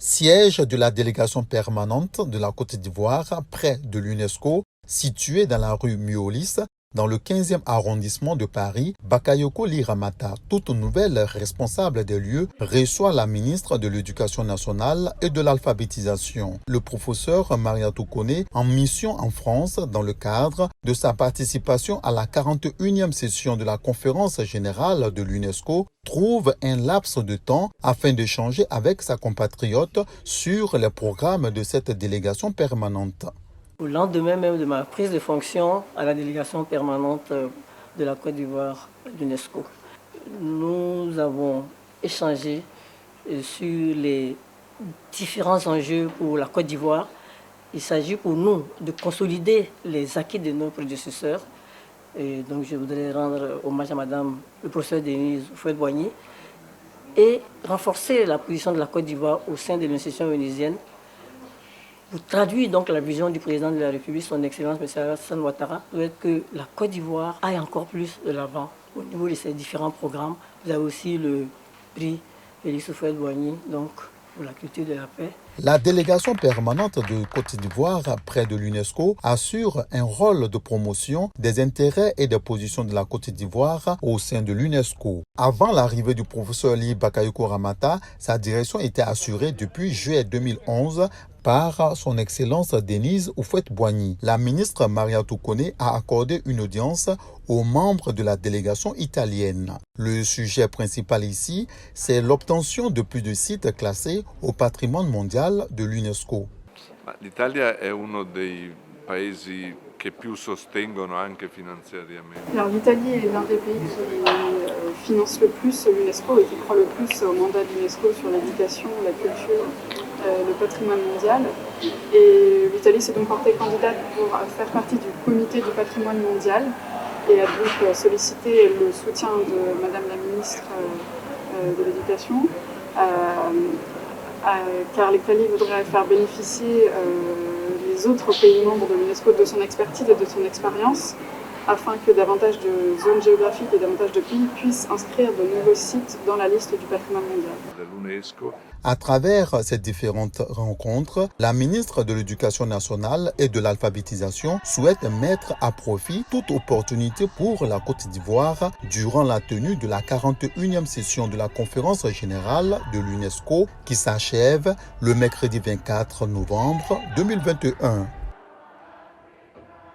Siège de la délégation permanente de la Côte d'Ivoire près de l'UNESCO, située dans la rue Miolis, dans le 15e arrondissement de Paris, Bakayoko Liramata, toute nouvelle responsable des lieux, reçoit la ministre de l'Éducation nationale et de l'alphabétisation, le professeur Mariatou Koné, en mission en France dans le cadre de sa participation à la 41e session de la conférence générale de l'UNESCO, trouve un laps de temps afin d'échanger avec sa compatriote sur les programmes de cette délégation permanente. Au lendemain même de ma prise de fonction à la délégation permanente de la Côte d'Ivoire de l'UNESCO, nous avons échangé sur les différents enjeux pour la Côte d'Ivoire. Il s'agit pour nous de consolider les acquis de nos prédécesseurs. Et donc je voudrais rendre hommage à Madame le professeur Denise Houphouët-Boigny et renforcer la position de la Côte d'Ivoire au sein de l'institution onusienne. Pour traduire donc la vision du président de la République, son Excellence M. Alassane Ouattara, doit être que la Côte d'Ivoire aille encore plus de l'avant au niveau de ses différents programmes. Vous avez aussi le prix Félix Houphouët-Boigny, donc pour la culture de la paix. La délégation permanente de Côte d'Ivoire près de l'UNESCO assure un rôle de promotion des intérêts et des positions de la Côte d'Ivoire au sein de l'UNESCO. Avant l'arrivée du professeur Ly Bakayoko Ramata, sa direction était assurée depuis juillet 2011 par son Excellence Denise Houphouët-Boigny. La ministre Mariatou Koné a accordé une audience aux membres de la délégation italienne. Le sujet principal ici, c'est l'obtention de plus de sites classés au patrimoine mondial de l'UNESCO. L'Italia è uno dei paesi che più sostengono anche finanziariamente. Alors l'Italie est l'un des pays qui finance le plus l'UNESCO et qui croit le plus au mandat de l'UNESCO sur l'éducation, la culture, le patrimoine mondial. Et l'Italie s'est donc portée candidate pour faire partie du comité du patrimoine mondial et a donc sollicité le soutien de Madame la ministre de l'Éducation, car l'Italie voudrait faire bénéficier les autres pays membres de l'UNESCO de son expertise et de son expérience, afin que davantage de zones géographiques et davantage de pays puissent inscrire de nouveaux sites dans la liste du patrimoine mondial. À travers ces différentes rencontres, la ministre de l'Éducation nationale et de l'alphabétisation souhaite mettre à profit toute opportunité pour la Côte d'Ivoire durant la tenue de la 41e session de la conférence générale de l'UNESCO qui s'achève le mercredi 24 novembre 2021.